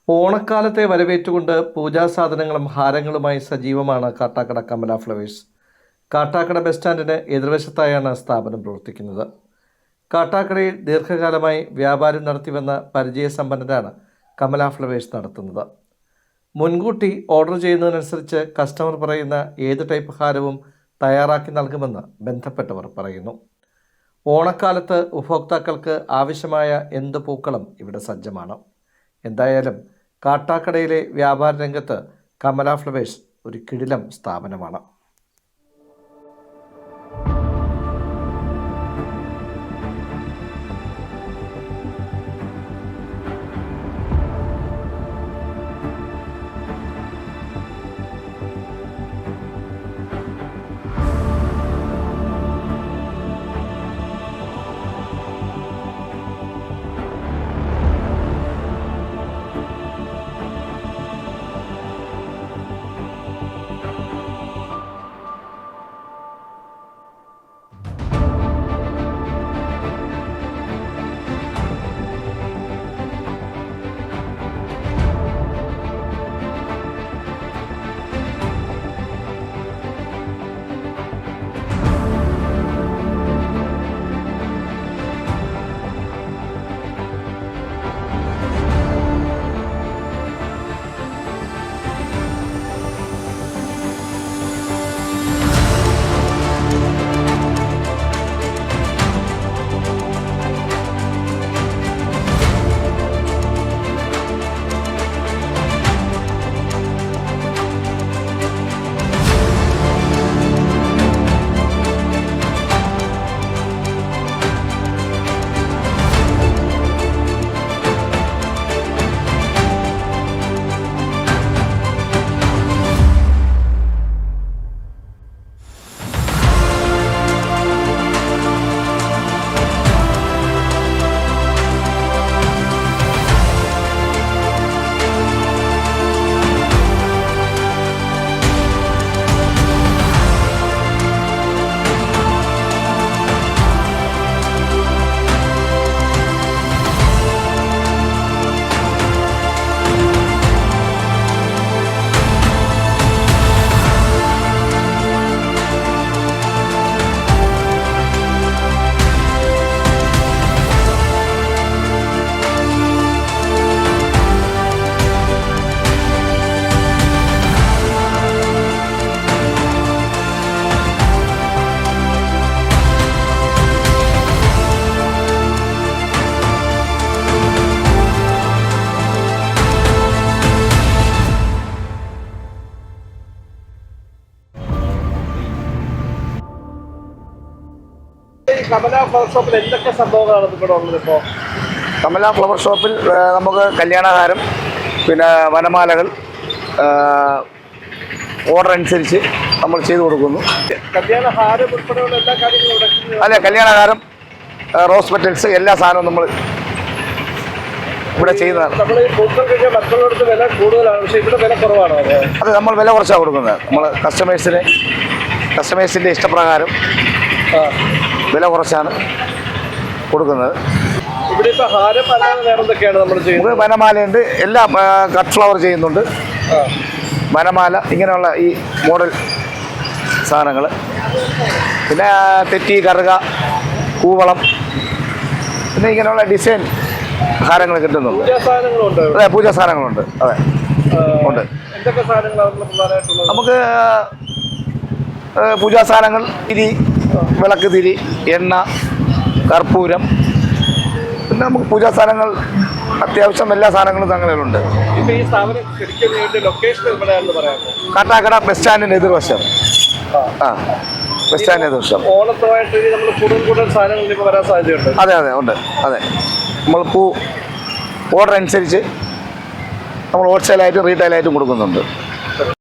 ഓണക്കാലത്തെ വരവേറ്റുകൊണ്ട് പൂജാസാധനങ്ങളും ഹാരങ്ങളുമായി സജീവമാണ് Kattakada Kamala flowers. Kattakada bus സ്റ്റാൻഡിന് എതിർവശത്തായാണ് സ്ഥാപനം പ്രവർത്തിക്കുന്നത്. കാട്ടാക്കടയിൽ ദീർഘകാലമായി വ്യാപാരം നടത്തിവന്ന പരിചയസമ്പന്നരാണ് കമല ഫ്ലവേഴ്സ് നടത്തുന്നത്. മുൻകൂട്ടി ഓർഡർ ചെയ്യുന്നതിനനുസരിച്ച് കസ്റ്റമർ പറയുന്ന ഏത് ടൈപ്പ് ഹാരവും തയ്യാറാക്കി നൽകുമെന്ന് ബന്ധപ്പെട്ടവർ പറയുന്നു. ഓണക്കാലത്ത് ഉപഭോക്താക്കൾക്ക് ആവശ്യമായ എന്ത് പൂക്കളും ഇവിടെ സജ്ജമാണ്. എന്തായാലും കാട്ടാക്കടയിലെ വ്യാപാര രംഗത്ത് കമല ഫ്ലവേഴ്സ് ഒരു കിടിലം സ്ഥാപനമാണ്. കമല ഫ്ലവർ ഷോപ്പിൽ എന്തൊക്കെ സംഭവങ്ങളാണ് ഇവിടെ ഉള്ളത്? ഇപ്പോൾ കമല ഫ്ലവർ ഷോപ്പിൽ നമുക്ക് കല്യാണഹാരം, പിന്നെ വനമാലകൾ ഓർഡർ അനുസരിച്ച് നമ്മൾ ചെയ്തു കൊടുക്കുന്നു. കല്യാണഹാരം ഉൾപ്പെടെയുള്ള എല്ലാ കാര്യങ്ങളും അതെ, കല്യാണഹാരം, റോസ് പെറ്റൽസ്, എല്ലാ സാധനവും നമ്മൾ ഇവിടെ ചെയ്യുന്നതാണ്. നമ്മൾ ഈ പൂക്കൾ കഴിഞ്ഞാൽ മറ്റുള്ളവർക്ക് വില കൂടുതലാണ്, പക്ഷേ ഇവിടെ വില കുറവാണ്. അത് നമ്മൾ വില കുറച്ചാണ് കൊടുക്കുന്നത്. നമ്മൾ കസ്റ്റമേഴ്സിൻ്റെ ഇഷ്ടപ്രകാരം വില കുറച്ചാണ് കൊടുക്കുന്നത്. ഇവിടെ ഇപ്പോൾ ഹാരം അല്ലാതെ വേറെ എന്തൊക്കെയാണ് നമ്മൾ ചെയ്യുന്നത്? വനമാലയുണ്ട്, എല്ലാ കട്ട് ഫ്ലവർ ചെയ്യുന്നുണ്ട്. വനമാല, ഇങ്ങനെയുള്ള ഈ മോഡൽ സാധനങ്ങൾ, പിന്നെ തെറ്റി, കറുക, കൂവളം, പിന്നെ ഇങ്ങനെയുള്ള ഡിസൈൻ ഹാരങ്ങൾ കിട്ടുന്നുണ്ട്. അതെ, പൂജാ സാധനങ്ങളുണ്ട്. അതെ, ഉണ്ട്. എന്തൊക്കെ സാധനങ്ങളാണ് നമുക്ക്? പൂജാ സാധനങ്ങൾ, തിരി, വിളക്ക് തിരി, എണ്ണ, കർപ്പൂരം, പിന്നെ നമുക്ക് പൂജാ സാധനങ്ങൾ അത്യാവശ്യം എല്ലാ സാധനങ്ങളും തങ്ങളുണ്ട്. ഇപ്പോൾ ഈ സ്ഥാപനം ശരിക്കും ലൊക്കേഷൻ എവിടെയാണെന്ന് പറയാമോ? കാട്ടാക്കട ബസ് സ്റ്റാൻഡിൻ്റെ എതിർവശം. ബസ് സ്റ്റാൻഡിന് എതിർവശം. ഓണത്തുമായിട്ട് നമ്മൾ കൂടുതൽ സാധനങ്ങൾ ഇപ്പോൾ വരാൻ സാധ്യതയുണ്ട്. അതെ അതെ, ഉണ്ട്. അതെ, നമ്മൾ ഓർഡർ അനുസരിച്ച് നമ്മൾ ഹോൾസെയിലായിട്ടും റീറ്റെയിലായിട്ടും കൊടുക്കുന്നുണ്ട്.